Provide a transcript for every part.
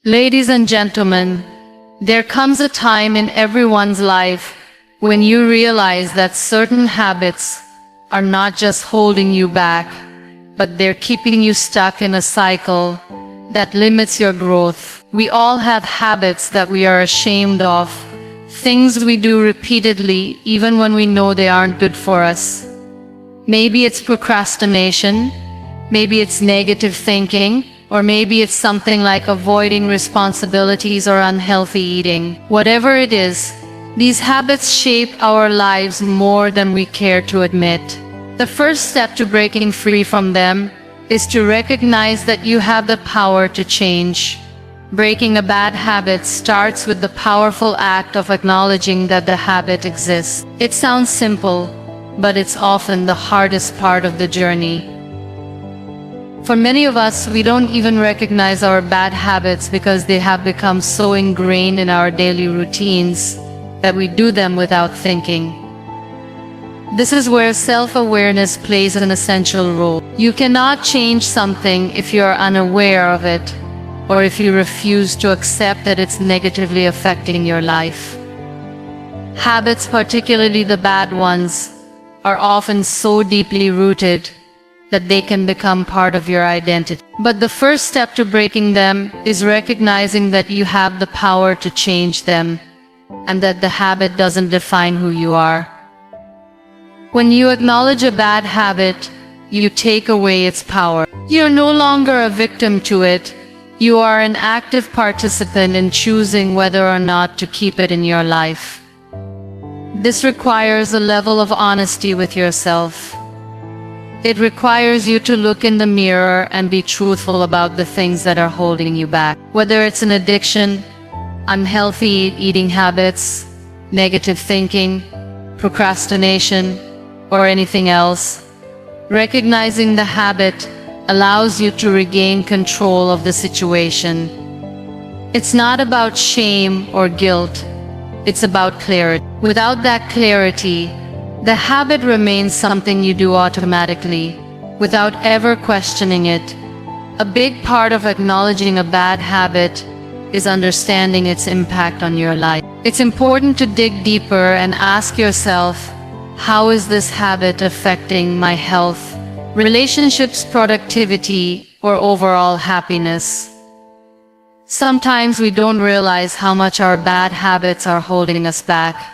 Ladies and gentlemen, there comes a time in everyone's life when you realize that certain habits are not just holding you back, but they're keeping you stuck in a cycle that limits your growth. We all have habits that we are ashamed of, things we do repeatedly even when we know they aren't good for us. Maybe it's procrastination, maybe it's negative thinking, or maybe it's something like avoiding responsibilities or unhealthy eating. Whatever it is, these habits shape our lives more than we care to admit. The first step to breaking free from them is to recognize that you have the power to change. Breaking a bad habit starts with the powerful act of acknowledging that the habit exists. It sounds simple, but it's often the hardest part of the journey. For many of us, we don't even recognize our bad habits because they have become so ingrained in our daily routines that we do them without thinking. This is where self-awareness plays an essential role. You cannot change something if you are unaware of it, or if you refuse to accept that it's negatively affecting your life. Habits, particularly the bad ones, are often so deeply rooted that they can become part of your identity. But the first step to breaking them is recognizing that you have the power to change them, and that the habit doesn't define who you are. When you acknowledge a bad habit, you take away its power. You're no longer a victim to it. You are an active participant in choosing whether or not to keep it in your life. This requires a level of honesty with yourself. It requires you to look in the mirror and be truthful about the things that are holding you back. Whether it's an addiction, unhealthy eating habits, negative thinking, procrastination, or anything else, recognizing the habit allows you to regain control of the situation. It's not about shame or guilt, it's about clarity. Without that clarity, the habit remains something you do automatically, without ever questioning it. A big part of acknowledging a bad habit is understanding its impact on your life. It's important to dig deeper and ask yourself, how is this habit affecting my health, relationships, productivity, or overall happiness? Sometimes we don't realize how much our bad habits are holding us back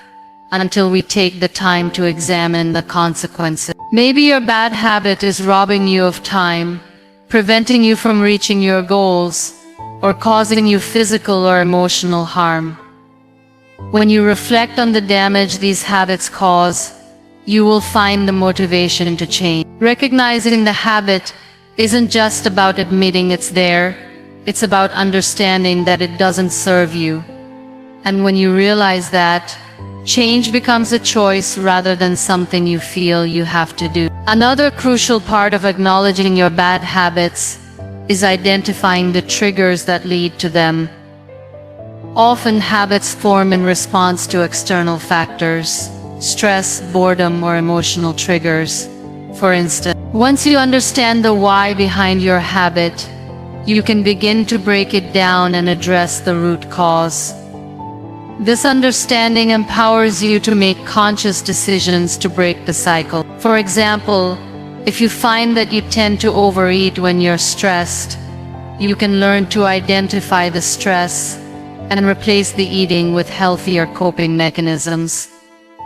until we take the time to examine the consequences. Maybe your bad habit is robbing you of time, preventing you from reaching your goals, or causing you physical or emotional harm. When you reflect on the damage these habits cause, you will find the motivation to change. Recognizing the habit isn't just about admitting it's there, it's about understanding that it doesn't serve you. And when you realize that, change becomes a choice rather than something you feel you have to do. Another crucial part of acknowledging your bad habits is identifying the triggers that lead to them. Often habits form in response to external factors, stress, boredom, or emotional triggers. For instance, once you understand the why behind your habit, you can begin to break it down and address the root cause. This understanding empowers you to make conscious decisions to break the cycle. For example, if you find that you tend to overeat when you're stressed, you can learn to identify the stress and replace the eating with healthier coping mechanisms,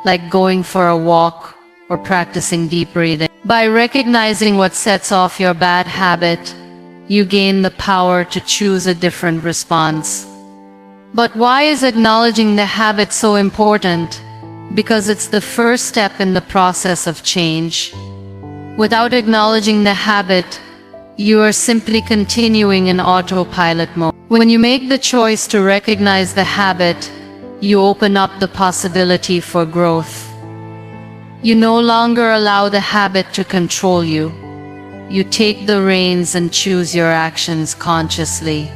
like going for a walk or practicing deep breathing. By recognizing what sets off your bad habit, you gain the power to choose a different response. But why is acknowledging the habit so important? Because it's the first step in the process of change. Without acknowledging the habit, you are simply continuing in autopilot mode. When you make the choice to recognize the habit, you open up the possibility for growth. You no longer allow the habit to control you. You take the reins and choose your actions consciously.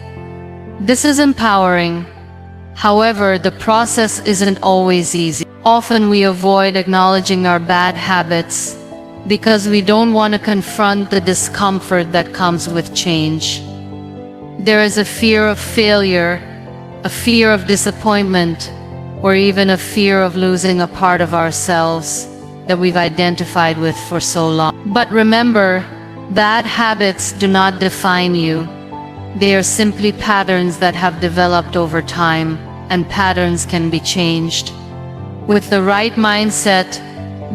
This is empowering. However, the process isn't always easy. Often we avoid acknowledging our bad habits because we don't want to confront the discomfort that comes with change. there is a fear of failure, a fear of disappointment, or even a fear of losing a part of ourselves that we've identified with for so long. But remember, bad habits do not define you. They are simply patterns that have developed over time, and patterns can be changed. With the right mindset,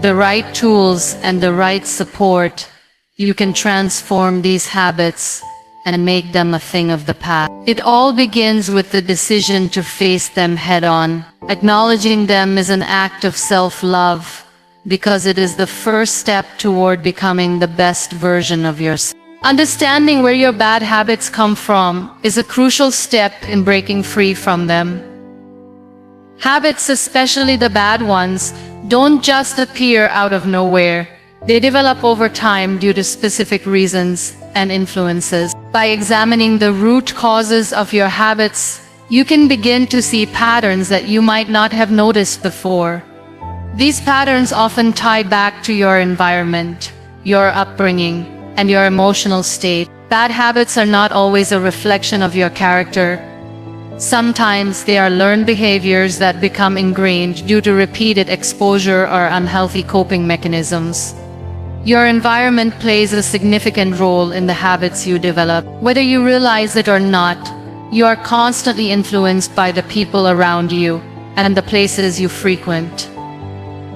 the right tools, and the right support, you can transform these habits and make them a thing of the past. It all begins with the decision to face them head-on. Acknowledging them is an act of self-love, because it is the first step toward becoming the best version of yourself. Understanding where your bad habits come from is a crucial step in breaking free from them. Habits, especially the bad ones, don't just appear out of nowhere. They develop over time due to specific reasons and influences. By examining the root causes of your habits, you can begin to see patterns that you might not have noticed before. These patterns often tie back to your environment, your upbringing, and your emotional state. Bad habits are not always a reflection of your character. Sometimes they are learned behaviors that become ingrained due to repeated exposure or unhealthy coping mechanisms. Your environment plays a significant role in the habits you develop. Whether you realize it or not, you are constantly influenced by the people around you and the places you frequent.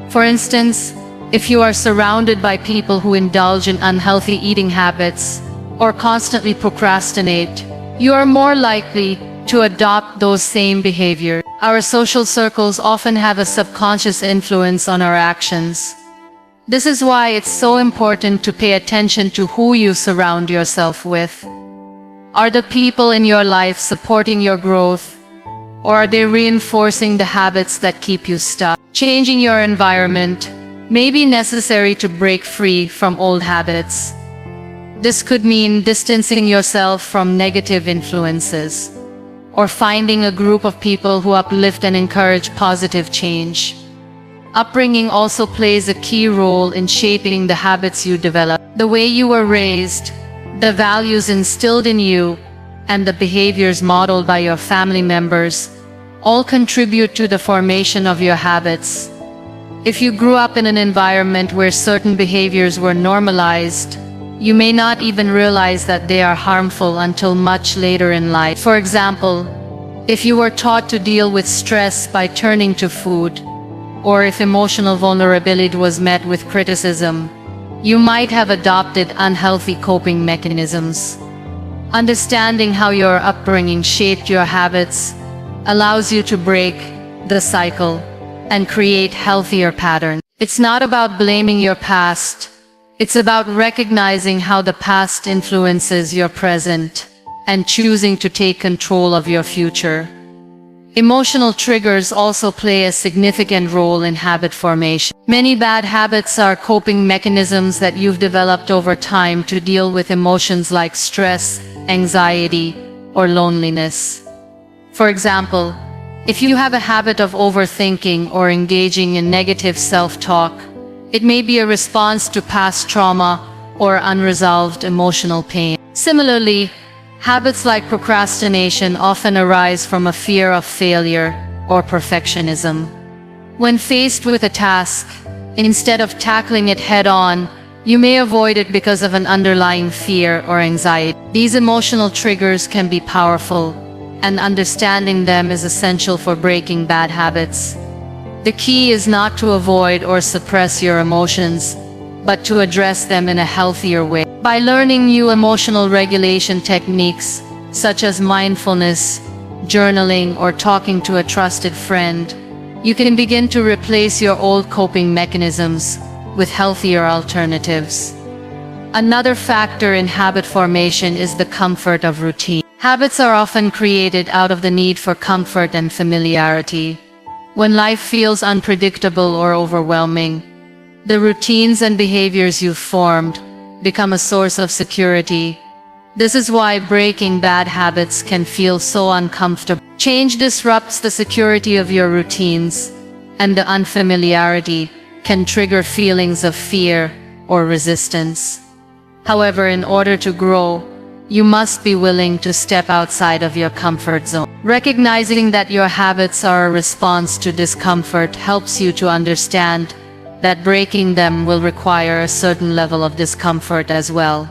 For instance, if you are surrounded by people who indulge in unhealthy eating habits or constantly procrastinate, you are more likely to adopt those same behaviors. Our social circles often have a subconscious influence on our actions. This is why it's so important to pay attention to who you surround yourself with. Are the people in your life supporting your growth, or are they reinforcing the habits that keep you stuck? Changing your environment may be necessary to break free from old habits. This could mean distancing yourself from negative influences, or finding a group of people who uplift and encourage positive change. Upbringing also plays a key role in shaping the habits you develop. The way you were raised, the values instilled in you, and the behaviors modeled by your family members all contribute to the formation of your habits. If you grew up in an environment where certain behaviors were normalized, you may not even realize that they are harmful until much later in life. For example, if you were taught to deal with stress by turning to food, or if emotional vulnerability was met with criticism, you might have adopted unhealthy coping mechanisms. Understanding how your upbringing shaped your habits allows you to break the cycle and create healthier patterns. It's not about blaming your past. It's about recognizing how the past influences your present and choosing to take control of your future. Emotional triggers also play a significant role in habit formation. Many bad habits are coping mechanisms that you've developed over time to deal with emotions like stress, anxiety, or loneliness. For example, if you have a habit of overthinking or engaging in negative self-talk, it may be a response to past trauma or unresolved emotional pain. Similarly, habits like procrastination often arise from a fear of failure or perfectionism. When faced with a task, instead of tackling it head-on, you may avoid it because of an underlying fear or anxiety. These emotional triggers can be powerful, and understanding them is essential for breaking bad habits. The key is not to avoid or suppress your emotions, but to address them in a healthier way. By learning new emotional regulation techniques, such as mindfulness, journaling, or talking to a trusted friend, you can begin to replace your old coping mechanisms with healthier alternatives. Another factor in habit formation is the comfort of routine. Habits are often created out of the need for comfort and familiarity. When life feels unpredictable or overwhelming, the routines and behaviors you've formed become a source of security. This is why breaking bad habits can feel so uncomfortable. Change disrupts the security of your routines, and the unfamiliarity can trigger feelings of fear or resistance. However, in order to grow, you must be willing to step outside of your comfort zone. Recognizing that your habits are a response to discomfort helps you to understand that breaking them will require a certain level of discomfort as well.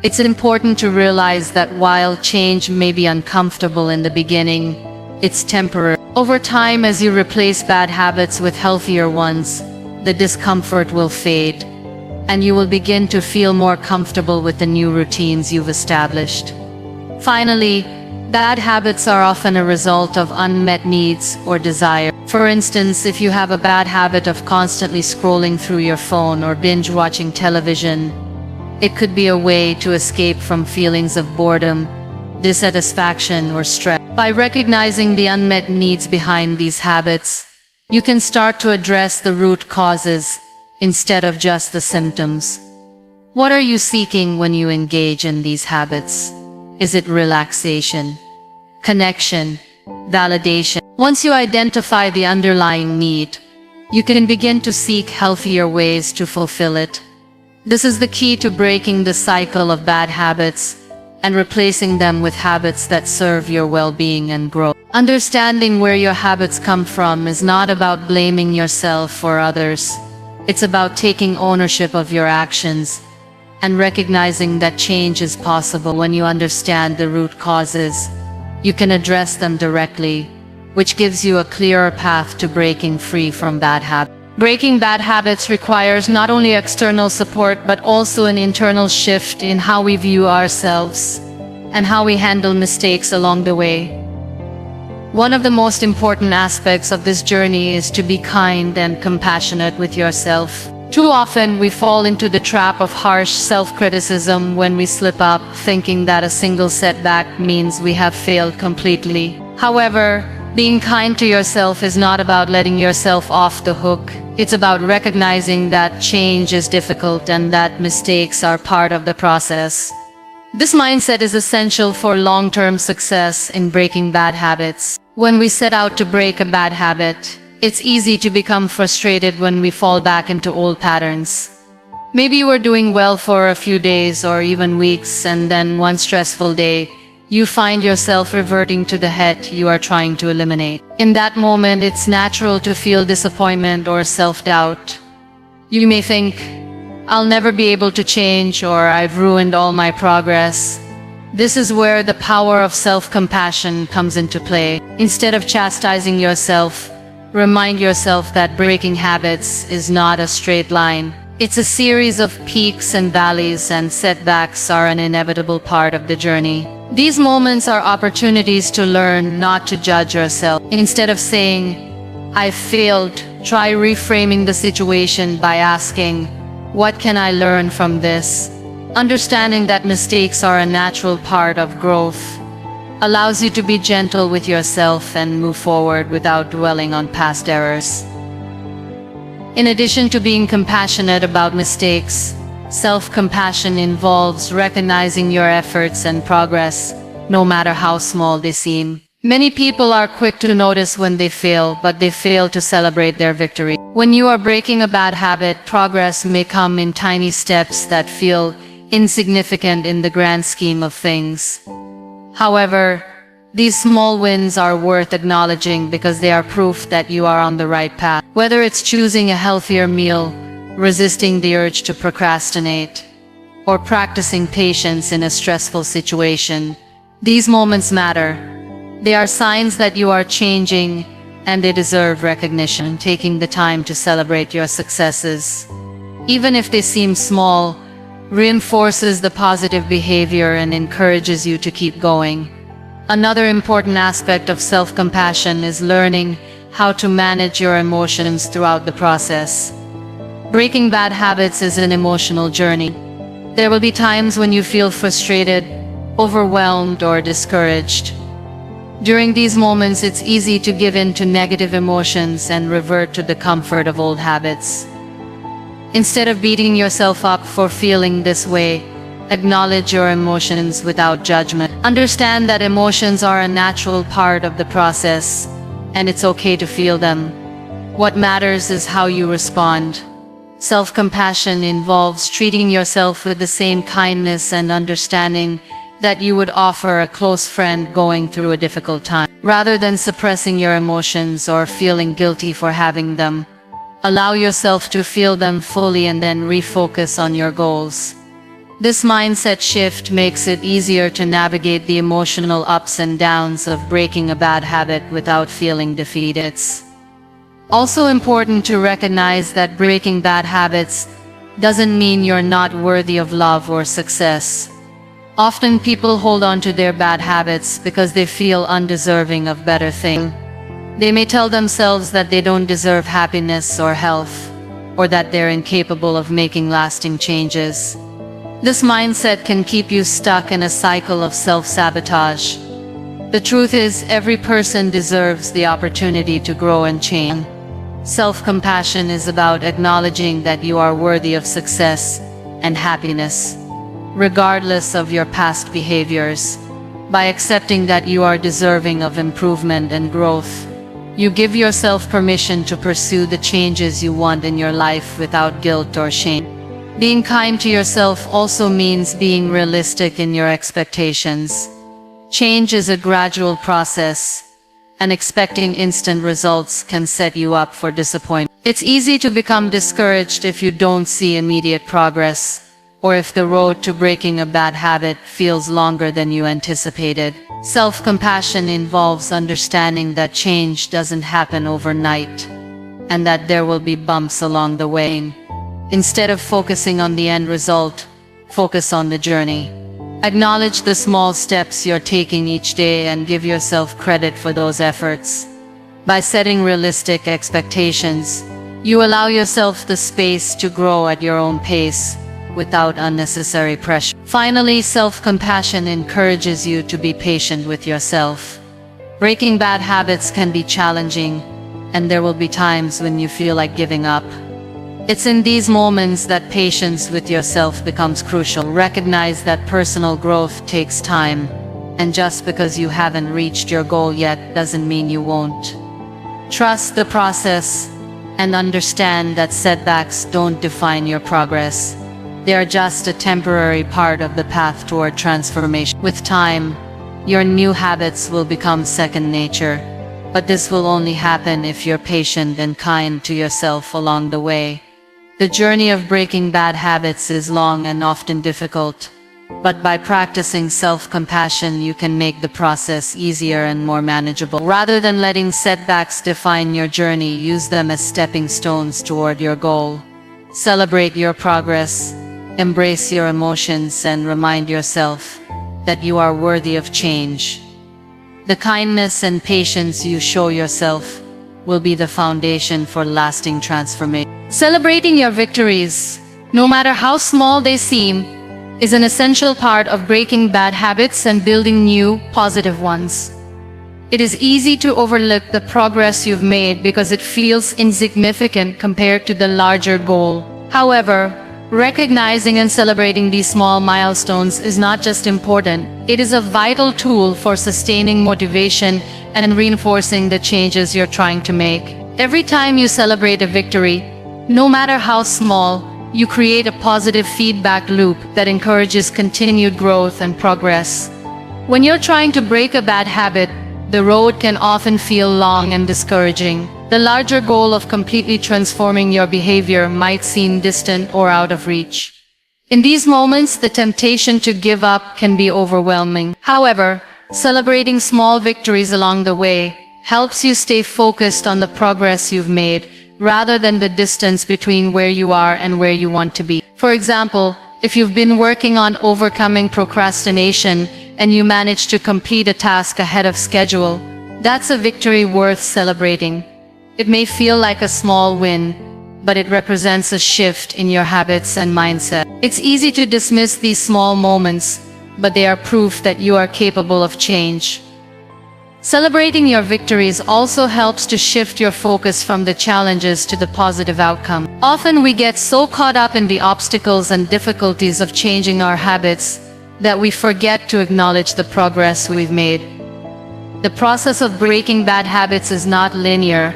It's important to realize that while change may be uncomfortable in the beginning, it's temporary. Over time, as you replace bad habits with healthier ones, the discomfort will fade, and you will begin to feel more comfortable with the new routines you've established. Finally, bad habits are often a result of unmet needs or desire. For instance, if you have a bad habit of constantly scrolling through your phone or binge watching television, it could be a way to escape from feelings of boredom, dissatisfaction, or stress. By recognizing the unmet needs behind these habits, you can start to address the root causes instead of just the symptoms. What are you seeking when you engage in these habits? Is it relaxation, connection, validation? Once you identify the underlying need, you can begin to seek healthier ways to fulfill it. This is the key to breaking the cycle of bad habits and replacing them with habits that serve your well-being and growth. Understanding where your habits come from is not about blaming yourself or others. It's about taking ownership of your actions and recognizing that change is possible. When you understand the root causes, you can address them directly, which gives you a clearer path to breaking free from bad habits. Breaking bad habits requires not only external support but also an internal shift in how we view ourselves and how we handle mistakes along the way. One of the most important aspects of this journey is to be kind and compassionate with yourself. Too often we fall into the trap of harsh self-criticism when we slip up, thinking that a single setback means we have failed completely. However, being kind to yourself is not about letting yourself off the hook. It's about recognizing that change is difficult and that mistakes are part of the process. This mindset is essential for long-term success in breaking bad habits. When we set out to break a bad habit, it's easy to become frustrated when we fall back into old patterns. Maybe you were doing well for a few days or even weeks, and then one stressful day, you find yourself reverting to the habit you are trying to eliminate. In that moment, it's natural to feel disappointment or self-doubt. You may think, "I'll never be able to change," or "I've ruined all my progress." This is where the power of self-compassion comes into play. Instead of chastising yourself, remind yourself that breaking habits is not a straight line. It's a series of peaks and valleys, and setbacks are an inevitable part of the journey. These moments are opportunities to learn, not to judge yourself. Instead of saying, "I failed," try reframing the situation by asking, "What can I learn from this?" Understanding that mistakes are a natural part of growth allows you to be gentle with yourself and move forward without dwelling on past errors. In addition to being compassionate about mistakes, self-compassion involves recognizing your efforts and progress, no matter how small they seem. Many people are quick to notice when they fail, but they fail to celebrate their victory. When you are breaking a bad habit, progress may come in tiny steps that feel insignificant in the grand scheme of things. However, these small wins are worth acknowledging because they are proof that you are on the right path. Whether it's choosing a healthier meal, resisting the urge to procrastinate, or practicing patience in a stressful situation, these moments matter. They are signs that you are changing, and they deserve recognition. Taking the time to celebrate your successes, even if they seem small, reinforces the positive behavior and encourages you to keep going. Another important aspect of self-compassion is learning how to manage your emotions throughout the process. Breaking bad habits is an emotional journey. There will be times when you feel frustrated, overwhelmed, or discouraged. During these moments, it's easy to give in to negative emotions and revert to the comfort of old habits. Instead of beating yourself up for feeling this way, acknowledge your emotions without judgment. Understand that emotions are a natural part of the process, and it's okay to feel them. What matters is how you respond. Self-compassion involves treating yourself with the same kindness and understanding that you would offer a close friend going through a difficult time. Rather than suppressing your emotions or feeling guilty for having them, allow yourself to feel them fully and then refocus on your goals. This mindset shift makes it easier to navigate the emotional ups and downs of breaking a bad habit without feeling defeated. It's also important to recognize that breaking bad habits doesn't mean you're not worthy of love or success. Often people hold on to their bad habits because they feel undeserving of better things. They may tell themselves that they don't deserve happiness or health, or that they're incapable of making lasting changes. This mindset can keep you stuck in a cycle of self-sabotage. The truth is, every person deserves the opportunity to grow and change. Self-compassion is about acknowledging that you are worthy of success and happiness, regardless of your past behaviors. By accepting that you are deserving of improvement and growth, you give yourself permission to pursue the changes you want in your life without guilt or shame. Being kind to yourself also means being realistic in your expectations. Change is a gradual process, and expecting instant results can set you up for disappointment. It's easy to become discouraged if you don't see immediate progress, or if the road to breaking a bad habit feels longer than you anticipated. Self-compassion involves understanding that change doesn't happen overnight, and that there will be bumps along the way. Instead of focusing on the end result, focus on the journey. Acknowledge the small steps you're taking each day and give yourself credit for those efforts. By setting realistic expectations, you allow yourself the space to grow at your own pace without unnecessary pressure. Finally, self-compassion encourages you to be patient with yourself. Breaking bad habits can be challenging, and there will be times when you feel like giving up. It's in these moments that patience with yourself becomes crucial. Recognize that personal growth takes time, and just because you haven't reached your goal yet doesn't mean you won't. Trust the process and understand that setbacks don't define your progress. They are just a temporary part of the path toward transformation. With time, your new habits will become second nature, but this will only happen if you're patient and kind to yourself along the way. The journey of breaking bad habits is long and often difficult, but by practicing self-compassion you can make the process easier and more manageable. Rather than letting setbacks define your journey, use them as stepping stones toward your goal. Celebrate your progress, embrace your emotions, and remind yourself that you are worthy of change. The kindness and patience you show yourself will be the foundation for lasting transformation. Celebrating your victories, no matter how small they seem, is an essential part of breaking bad habits and building new, positive ones. It is easy to overlook the progress you've made because it feels insignificant compared to the larger goal. However, recognizing and celebrating these small milestones is not just important, it is a vital tool for sustaining motivation and reinforcing the changes you're trying to make. Every time you celebrate a victory, no matter how small, you create a positive feedback loop that encourages continued growth and progress. When you're trying to break a bad habit, the road can often feel long and discouraging. The larger goal of completely transforming your behavior might seem distant or out of reach. In these moments, the temptation to give up can be overwhelming. However, celebrating small victories along the way helps you stay focused on the progress you've made, rather than the distance between where you are and where you want to be. For example, if you've been working on overcoming procrastination and you manage to complete a task ahead of schedule, that's a victory worth celebrating. It may feel like a small win, but it represents a shift in your habits and mindset. It's easy to dismiss these small moments, but they are proof that you are capable of change. Celebrating your victories also helps to shift your focus from the challenges to the positive outcome. Often we get so caught up in the obstacles and difficulties of changing our habits that we forget to acknowledge the progress we've made. The process of breaking bad habits is not linear,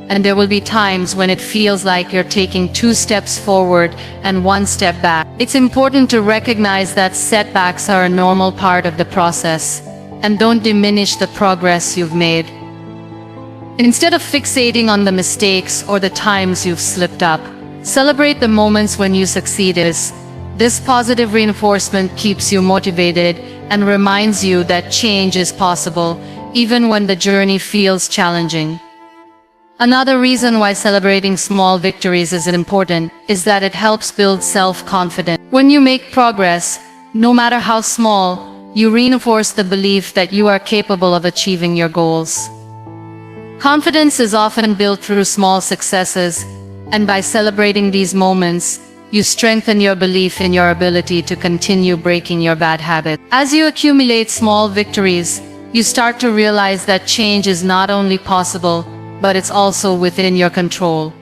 and there will be times when it feels like you're taking 2 steps forward and 1 step back. It's important to recognize that setbacks are a normal part of the process, and don't diminish the progress you've made. Instead of fixating on the mistakes or the times you've slipped up, celebrate the moments when you succeeded. This positive reinforcement keeps you motivated and reminds you that change is possible, even when the journey feels challenging. Another reason why celebrating small victories is important is that it helps build self-confidence. When you make progress, no matter how small, you reinforce the belief that you are capable of achieving your goals. Confidence is often built through small successes, and by celebrating these moments, you strengthen your belief in your ability to continue breaking your bad habits. As you accumulate small victories, you start to realize that change is not only possible, but it's also within your control.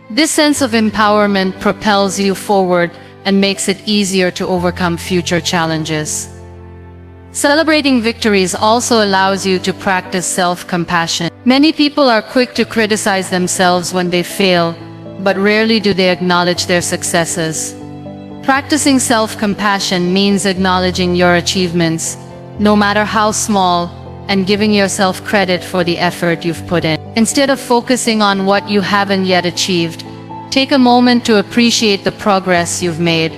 This sense of empowerment propels you forward and makes it easier to overcome future challenges. Celebrating victories also allows you to practice self-compassion. Many people are quick to criticize themselves when they fail, but rarely do they acknowledge their successes. Practicing self-compassion means acknowledging your achievements, no matter how small, and giving yourself credit for the effort you've put in. Instead of focusing on what you haven't yet achieved, take a moment to appreciate the progress you've made.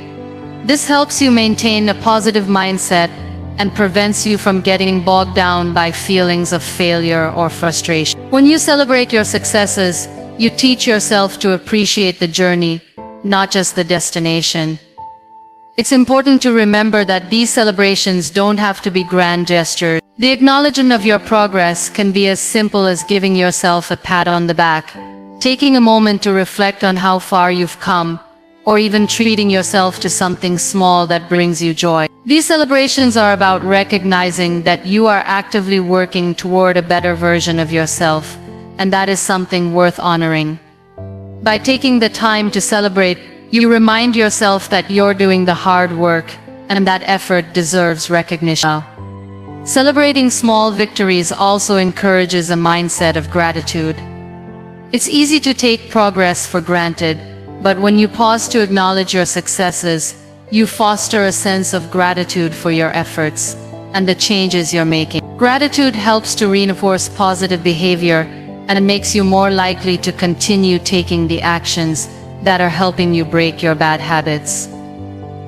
This helps you maintain a positive mindset and prevents you from getting bogged down by feelings of failure or frustration. When you celebrate your successes, you teach yourself to appreciate the journey, not just the destination. It's important to remember that these celebrations don't have to be grand gestures. The acknowledgement of your progress can be as simple as giving yourself a pat on the back, taking a moment to reflect on how far you've come, or even treating yourself to something small that brings you joy. These celebrations are about recognizing that you are actively working toward a better version of yourself, and that is something worth honoring. By taking the time to celebrate, you remind yourself that you're doing the hard work, and that effort deserves recognition. Celebrating small victories also encourages a mindset of gratitude. It's easy to take progress for granted, but when you pause to acknowledge your successes, you foster a sense of gratitude for your efforts and the changes you're making. Gratitude helps to reinforce positive behavior and makes you more likely to continue taking the actions that are helping you break your bad habits.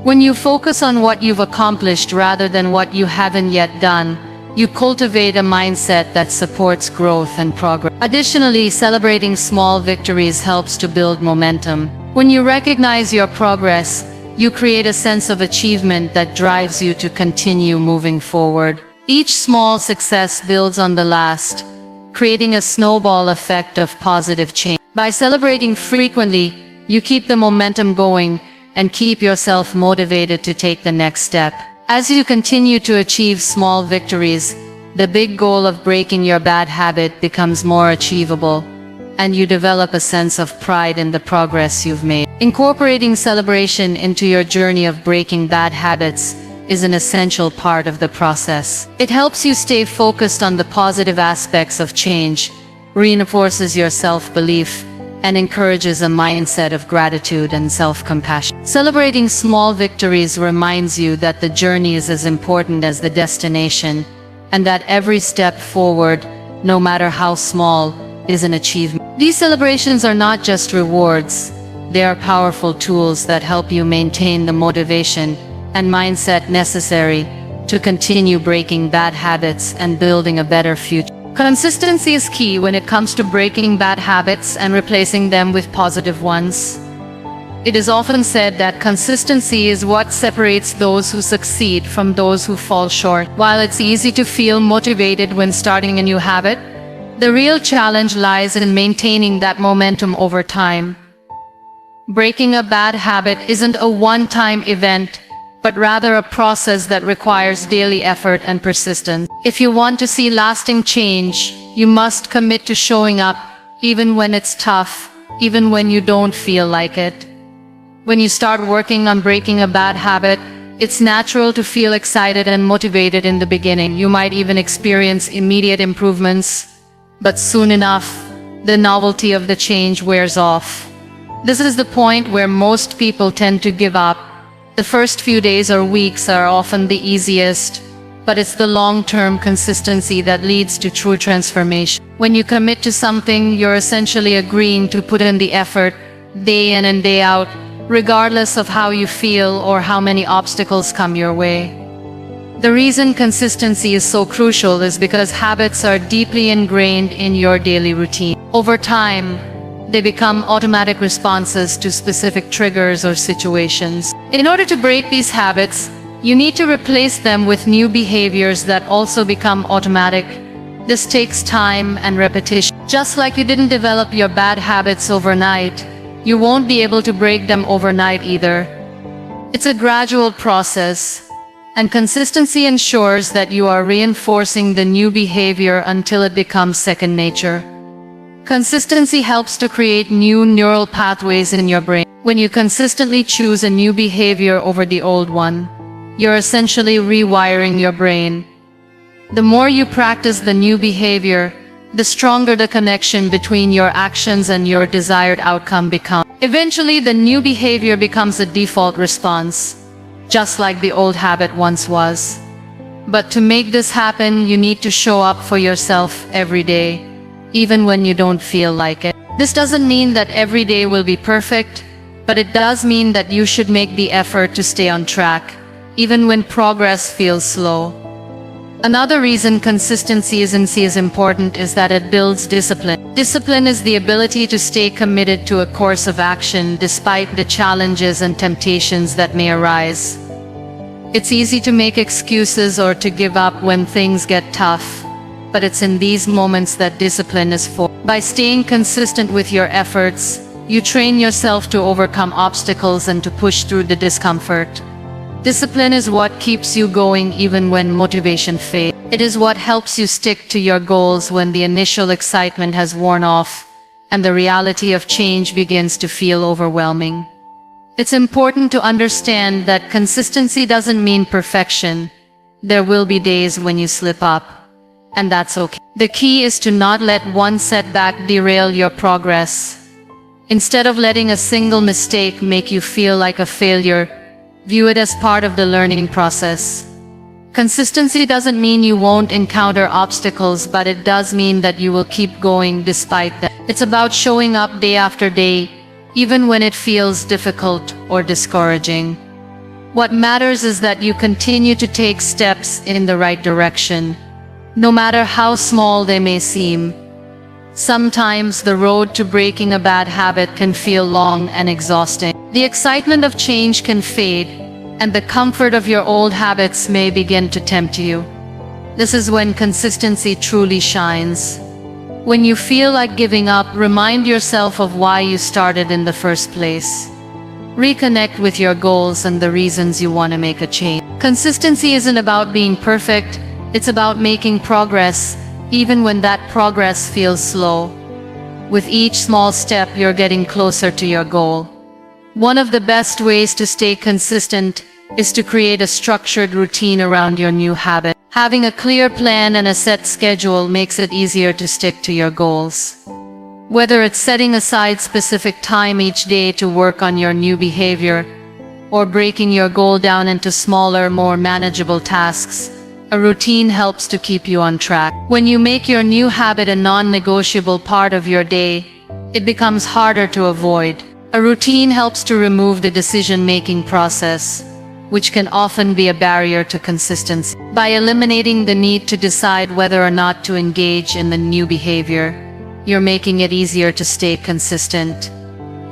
When you focus on what you've accomplished rather than what you haven't yet done, you cultivate a mindset that supports growth and progress. Additionally, celebrating small victories helps to build momentum. When you recognize your progress, you create a sense of achievement that drives you to continue moving forward. Each small success builds on the last, creating a snowball effect of positive change. By celebrating frequently, you keep the momentum going and keep yourself motivated to take the next step. As you continue to achieve small victories, the big goal of breaking your bad habit becomes more achievable, and you develop a sense of pride in the progress you've made. Incorporating celebration into your journey of breaking bad habits is an essential part of the process. It helps you stay focused on the positive aspects of change, reinforces your self-belief, and encourages a mindset of gratitude and self-compassion. Celebrating small victories reminds you that the journey is as important as the destination, and that every step forward, no matter how small, is an achievement. These celebrations are not just rewards, they are powerful tools that help you maintain the motivation and mindset necessary to continue breaking bad habits and building a better future. Consistency is key when it comes to breaking bad habits and replacing them with positive ones. It is often said that consistency is what separates those who succeed from those who fall short. While it's easy to feel motivated when starting a new habit, the real challenge lies in maintaining that momentum over time. Breaking a bad habit isn't a one-time event, but rather a process that requires daily effort and persistence. If you want to see lasting change, you must commit to showing up, even when it's tough, even when you don't feel like it. When you start working on breaking a bad habit, it's natural to feel excited and motivated in the beginning. You might even experience immediate improvements, but soon enough, the novelty of the change wears off. This is the point where most people tend to give up. The first few days or weeks are often the easiest, but it's the long-term consistency that leads to true transformation. When you commit to something, you're essentially agreeing to put in the effort, day in and day out, regardless of how you feel or how many obstacles come your way. The reason consistency is so crucial is because habits are deeply ingrained in your daily routine. Over time, they become automatic responses to specific triggers or situations. In order to break these habits, you need to replace them with new behaviors that also become automatic. This takes time and repetition. Just like you didn't develop your bad habits overnight, you won't be able to break them overnight either. It's a gradual process, and consistency ensures that you are reinforcing the new behavior until it becomes second nature. Consistency helps to create new neural pathways in your brain. When you consistently choose a new behavior over the old one, you're essentially rewiring your brain. The more you practice the new behavior, the stronger the connection between your actions and your desired outcome becomes. Eventually, the new behavior becomes a default response, just like the old habit once was. But to make this happen, you need to show up for yourself every day, even when you don't feel like it. This doesn't mean that every day will be perfect, but it does mean that you should make the effort to stay on track, even when progress feels slow. Another reason consistency is important is that it builds discipline. Discipline is the ability to stay committed to a course of action despite the challenges and temptations that may arise. It's easy to make excuses or to give up when things get tough, but it's in these moments that discipline is formed. By staying consistent with your efforts, you train yourself to overcome obstacles and to push through the discomfort. Discipline is what keeps you going even when motivation fades. It is what helps you stick to your goals when the initial excitement has worn off and the reality of change begins to feel overwhelming. It's important to understand that consistency doesn't mean perfection. There will be days when you slip up, and that's okay. The key is to not let one setback derail your progress. Instead of letting a single mistake make you feel like a failure, view it as part of the learning process. Consistency doesn't mean you won't encounter obstacles, but it does mean that you will keep going despite them. It's about showing up day after day, even when it feels difficult or discouraging. What matters is that you continue to take steps in the right direction, no matter how small they may seem. Sometimes the road to breaking a bad habit can feel long and exhausting. The excitement of change can fade, and the comfort of your old habits may begin to tempt you. This is when consistency truly shines. When you feel like giving up, remind yourself of why you started in the first place. Reconnect with your goals and the reasons you want to make a change. Consistency isn't about being perfect, it's about making progress, even when that progress feels slow. With each small step, you're getting closer to your goal. One of the best ways to stay consistent is to create a structured routine around your new habit. Having a clear plan and a set schedule makes it easier to stick to your goals. Whether it's setting aside specific time each day to work on your new behavior, or breaking your goal down into smaller, more manageable tasks, a routine helps to keep you on track. When you make your new habit a non-negotiable part of your day, it becomes harder to avoid. A routine helps to remove the decision-making process, which can often be a barrier to consistency. By eliminating the need to decide whether or not to engage in the new behavior, you're making it easier to stay consistent.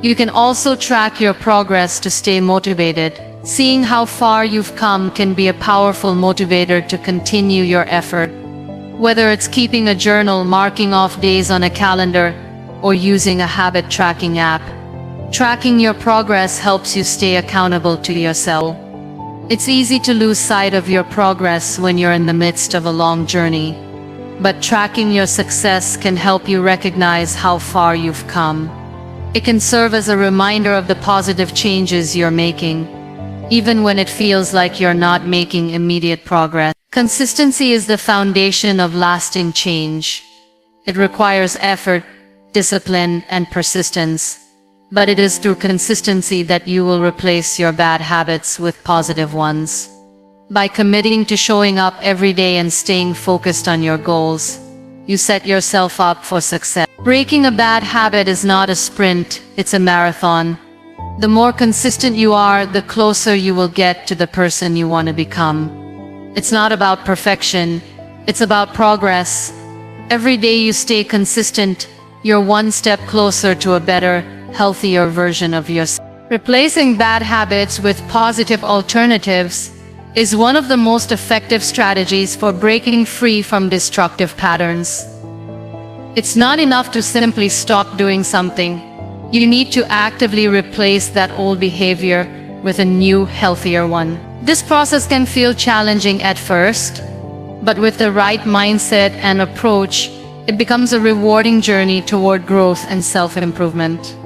You can also track your progress to stay motivated. Seeing how far you've come can be a powerful motivator to continue your effort. Whether it's keeping a journal, marking off days on a calendar, or using a habit tracking app, tracking your progress helps you stay accountable to yourself. It's easy to lose sight of your progress when you're in the midst of a long journey, but tracking your success can help you recognize how far you've come. It can serve as a reminder of the positive changes you're making, even when it feels like you're not making immediate progress. Consistency is the foundation of lasting change. It requires effort, discipline, and persistence. But it is through consistency that you will replace your bad habits with positive ones. By committing to showing up every day and staying focused on your goals, you set yourself up for success. Breaking a bad habit is not a sprint, it's a marathon. The more consistent you are, the closer you will get to the person you want to become. It's not about perfection, it's about progress. Every day you stay consistent, you're one step closer to a better, healthier version of yourself. Replacing bad habits with positive alternatives is one of the most effective strategies for breaking free from destructive patterns. It's not enough to simply stop doing something. You need to actively replace that old behavior with a new, healthier one. This process can feel challenging at first, but with the right mindset and approach, it becomes a rewarding journey toward growth and self-improvement.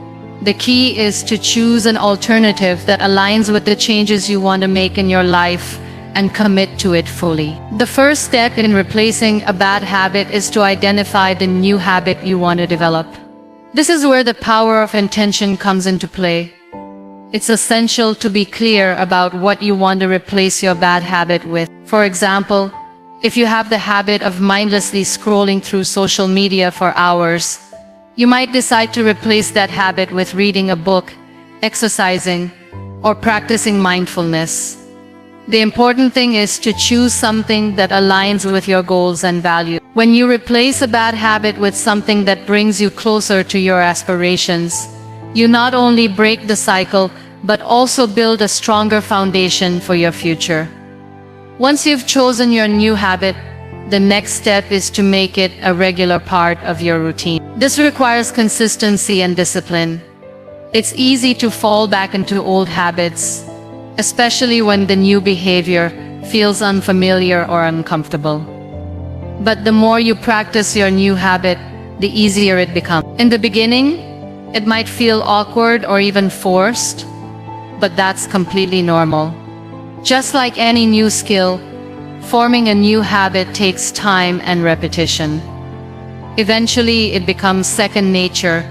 The key is to choose an alternative that aligns with the changes you want to make in your life and commit to it fully. The first step in replacing a bad habit is to identify the new habit you want to develop. This is where the power of intention comes into play. It's essential to be clear about what you want to replace your bad habit with. For example, if you have the habit of mindlessly scrolling through social media for hours, you might decide to replace that habit with reading a book, exercising, or practicing mindfulness. The important thing is to choose something that aligns with your goals and values. When you replace a bad habit with something that brings you closer to your aspirations, you not only break the cycle, but also build a stronger foundation for your future. Once you've chosen your new habit, the next step is to make it a regular part of your routine. This requires consistency and discipline. It's easy to fall back into old habits, especially when the new behavior feels unfamiliar or uncomfortable. But the more you practice your new habit, the easier it becomes. In the beginning, it might feel awkward or even forced, but that's completely normal. Just like any new skill, forming a new habit takes time and repetition. Eventually, it becomes second nature,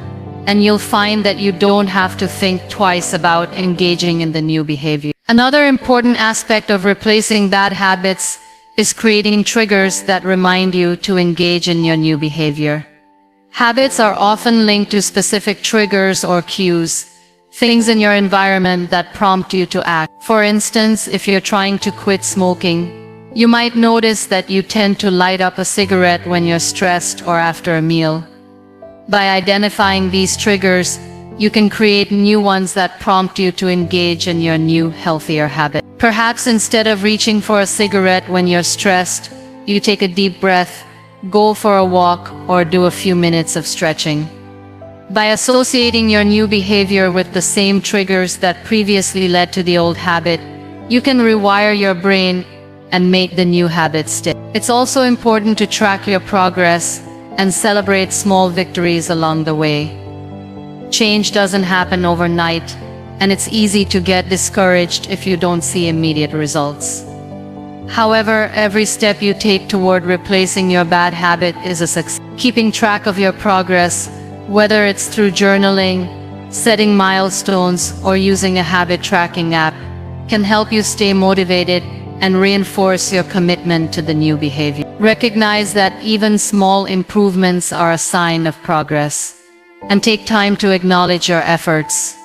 and you'll find that you don't have to think twice about engaging in the new behavior. Another important aspect of replacing bad habits is creating triggers that remind you to engage in your new behavior. Habits are often linked to specific triggers or cues, things in your environment that prompt you to act. For instance, if you're trying to quit smoking, you might notice that you tend to light up a cigarette when you're stressed or after a meal. By identifying these triggers, you can create new ones that prompt you to engage in your new, healthier habit. Perhaps instead of reaching for a cigarette when you're stressed, you take a deep breath, go for a walk, or do a few minutes of stretching. By associating your new behavior with the same triggers that previously led to the old habit, you can rewire your brain and make the new habit stick. It's also important to track your progress and celebrate small victories along the way. Change doesn't happen overnight, and it's easy to get discouraged if you don't see immediate results. However, every step you take toward replacing your bad habit is a success. Keeping track of your progress, whether it's through journaling, setting milestones, or using a habit tracking app, can help you stay motivated and reinforce your commitment to the new behavior. Recognize that even small improvements are a sign of progress, and take time to acknowledge your efforts.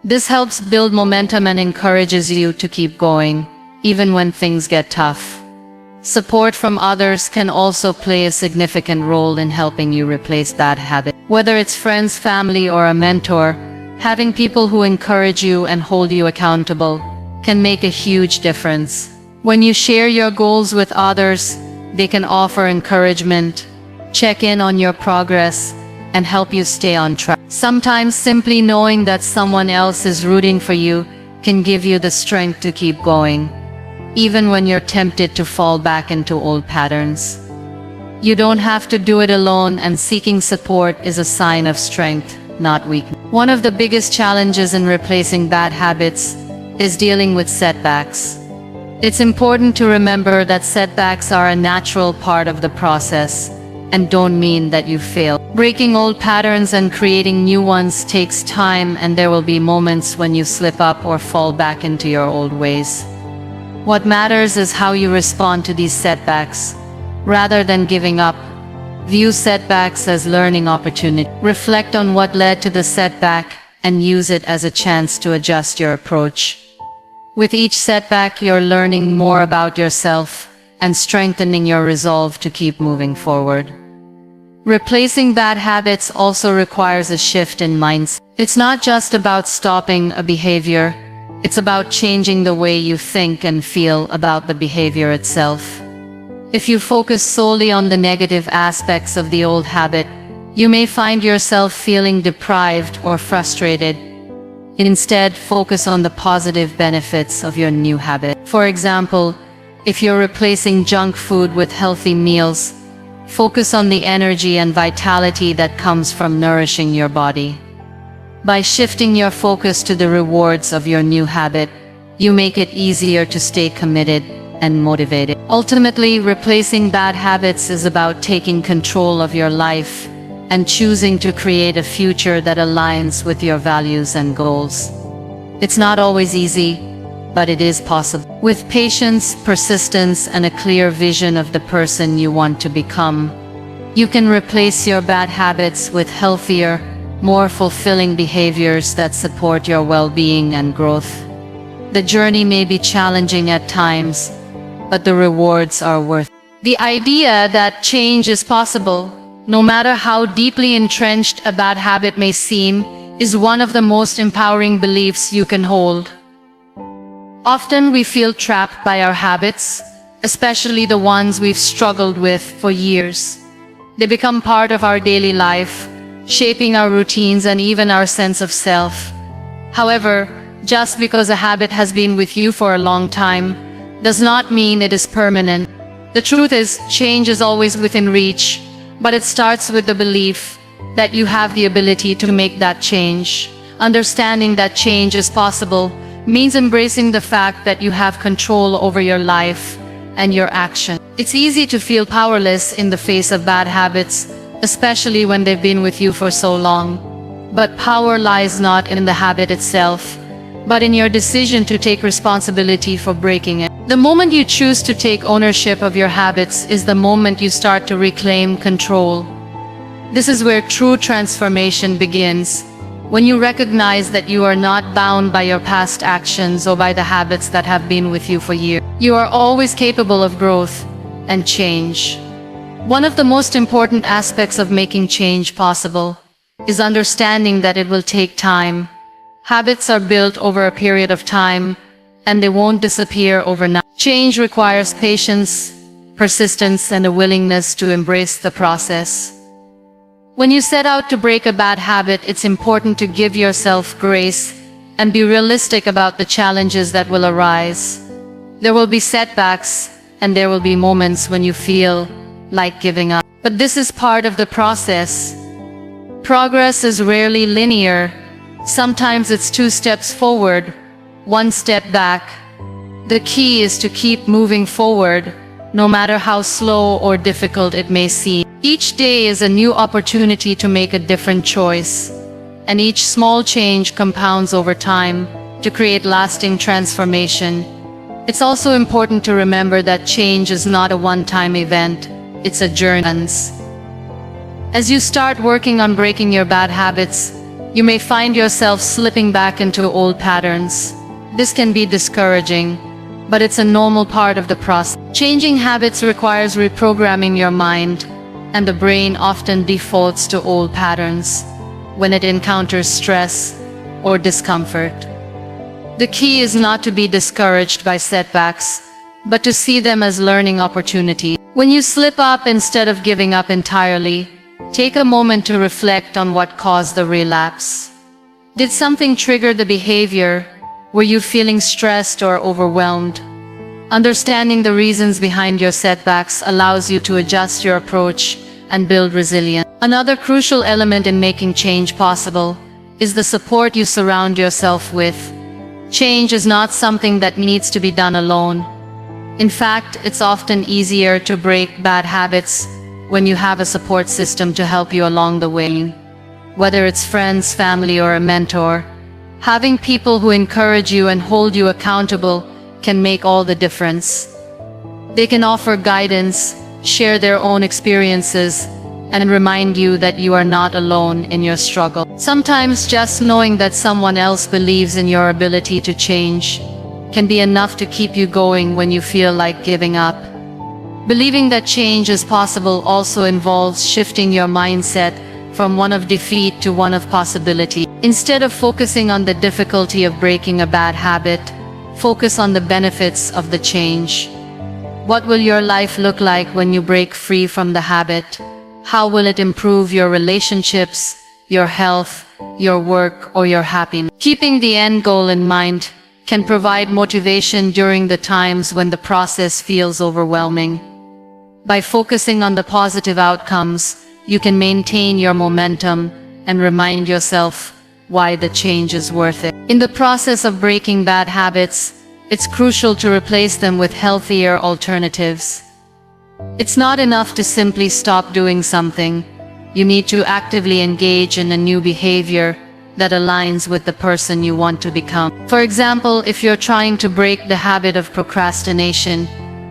This helps build momentum and encourages you to keep going, even when things get tough. Support from others can also play a significant role in helping you replace bad habits. Whether it's friends, family, or a mentor, having people who encourage you and hold you accountable can make a huge difference. When you share your goals with others, they can offer encouragement, check in on your progress, and help you stay on track. Sometimes simply knowing that someone else is rooting for you can give you the strength to keep going, even when you're tempted to fall back into old patterns. You don't have to do it alone, and seeking support is a sign of strength, not weakness. One of the biggest challenges in replacing bad habits is dealing with setbacks. It's important to remember that setbacks are a natural part of the process, and don't mean that you failed. Breaking old patterns and creating new ones takes time, and there will be moments when you slip up or fall back into your old ways. What matters is how you respond to these setbacks. Rather than giving up, view setbacks as learning opportunity. Reflect on what led to the setback and use it as a chance to adjust your approach. With each setback, you're learning more about yourself and strengthening your resolve to keep moving forward. Replacing bad habits also requires a shift in mindset. It's not just about stopping a behavior, it's about changing the way you think and feel about the behavior itself. If you focus solely on the negative aspects of the old habit, you may find yourself feeling deprived or frustrated. Instead, focus on the positive benefits of your new habit. For example, if you're replacing junk food with healthy meals, focus on the energy and vitality that comes from nourishing your body. By shifting your focus to the rewards of your new habit, you make it easier to stay committed and motivated. Ultimately, replacing bad habits is about taking control of your life and choosing to create a future that aligns with your values and goals. It's not always easy, but it is possible. With patience, persistence, and a clear vision of the person you want to become, you can replace your bad habits with healthier, more fulfilling behaviors that support your well-being and growth. The journey may be challenging at times, but the rewards are worth it. The idea that change is possible, no matter how deeply entrenched a bad habit may seem, is one of the most empowering beliefs you can hold. Often we feel trapped by our habits, especially the ones we've struggled with for years. They become part of our daily life, shaping our routines and even our sense of self. However, just because a habit has been with you for a long time does not mean it is permanent. The truth is, change is always within reach, but it starts with the belief that you have the ability to make that change. Understanding that change is possible means embracing the fact that you have control over your life and your action. It's easy to feel powerless in the face of bad habits, especially when they've been with you for so long. But power lies not in the habit itself, but in your decision to take responsibility for breaking it. The moment you choose to take ownership of your habits is the moment you start to reclaim control. This is where true transformation begins, when you recognize that you are not bound by your past actions or by the habits that have been with you for years. You are always capable of growth and change. One of the most important aspects of making change possible is understanding that it will take time. Habits are built over a period of time, and they won't disappear overnight. Change requires patience, persistence, and a willingness to embrace the process. When you set out to break a bad habit, it's important to give yourself grace and be realistic about the challenges that will arise. There will be setbacks, and there will be moments when you feel like giving up. But this is part of the process. Progress is rarely linear. Sometimes it's 2 steps forward, 1 step back. The key is to keep moving forward, no matter how slow or difficult it may seem. Each day is a new opportunity to make a different choice, and each small change compounds over time to create lasting transformation. It's also important to remember that change is not a one-time event, it's a journey. As you start working on breaking your bad habits, you may find yourself slipping back into old patterns. This can be discouraging, but it's a normal part of the process. Changing habits requires reprogramming your mind, and the brain often defaults to old patterns when it encounters stress or discomfort. The key is not to be discouraged by setbacks, but to see them as learning opportunities. When you slip up, instead of giving up entirely, take a moment to reflect on what caused the relapse. Did something trigger the behavior? Were you feeling stressed or overwhelmed? Understanding the reasons behind your setbacks allows you to adjust your approach and build resilience. Another crucial element in making change possible is the support you surround yourself with. Change is not something that needs to be done alone. In fact, it's often easier to break bad habits when you have a support system to help you along the way. Whether it's friends, family, or a mentor, having people who encourage you and hold you accountable can make all the difference. They can offer guidance, share their own experiences, and remind you that you are not alone in your struggle. Sometimes just knowing that someone else believes in your ability to change can be enough to keep you going when you feel like giving up. Believing that change is possible also involves shifting your mindset from one of defeat to one of possibility. Instead of focusing on the difficulty of breaking a bad habit, focus on the benefits of the change. What will your life look like when you break free from the habit? How will it improve your relationships, your health, your work, or your happiness? Keeping the end goal in mind can provide motivation during the times when the process feels overwhelming. By focusing on the positive outcomes, you can maintain your momentum and remind yourself why the change is worth it. In the process of breaking bad habits, it's crucial to replace them with healthier alternatives. It's not enough to simply stop doing something. You need to actively engage in a new behavior that aligns with the person you want to become. For example, if you're trying to break the habit of procrastination,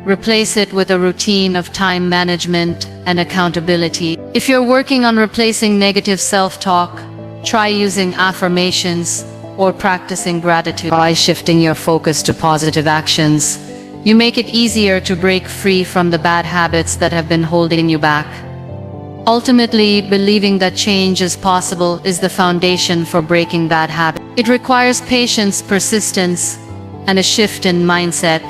replace it with a routine of time management and accountability. If you're working on replacing negative self-talk, try using affirmations or practicing gratitude. By shifting your focus to positive actions, you make it easier to break free from the bad habits that have been holding you back. Ultimately, believing that change is possible is the foundation for breaking bad habits. It requires patience, persistence, and a shift in mindset,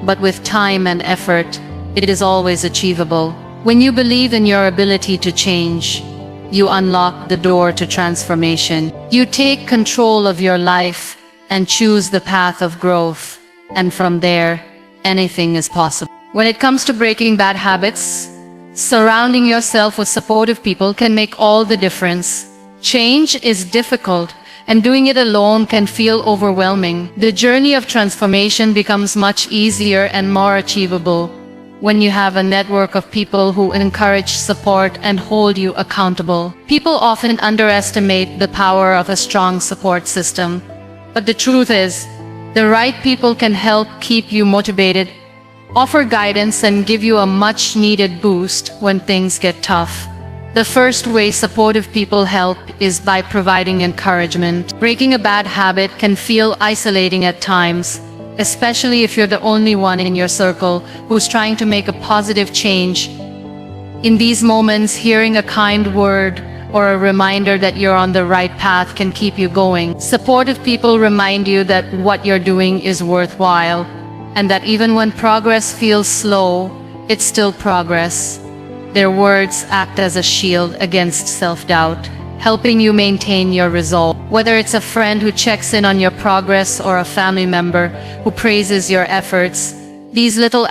but with time and effort, it is always achievable. When you believe in your ability to change, you unlock the door to transformation. You take control of your life and choose the path of growth, and from there, anything is possible. When it comes to breaking bad habits, surrounding yourself with supportive people can make all the difference. Change is difficult, and doing it alone can feel overwhelming. The journey of transformation becomes much easier and more achievable when you have a network of people who encourage, support, and hold you accountable. People often underestimate the power of a strong support system, but the truth is, the right people can help keep you motivated, offer guidance, and give you a much-needed boost when things get tough. The first way supportive people help is by providing encouragement. Breaking a bad habit can feel isolating at times, especially if you're the only one in your circle who's trying to make a positive change. In these moments, hearing a kind word or a reminder that you're on the right path can keep you going. Supportive people remind you that what you're doing is worthwhile, and that even when progress feels slow, it's still progress. Their words act as a shield against self-doubt, helping you maintain your resolve. Whether it's a friend who checks in on your progress or a family member who praises your efforts, these little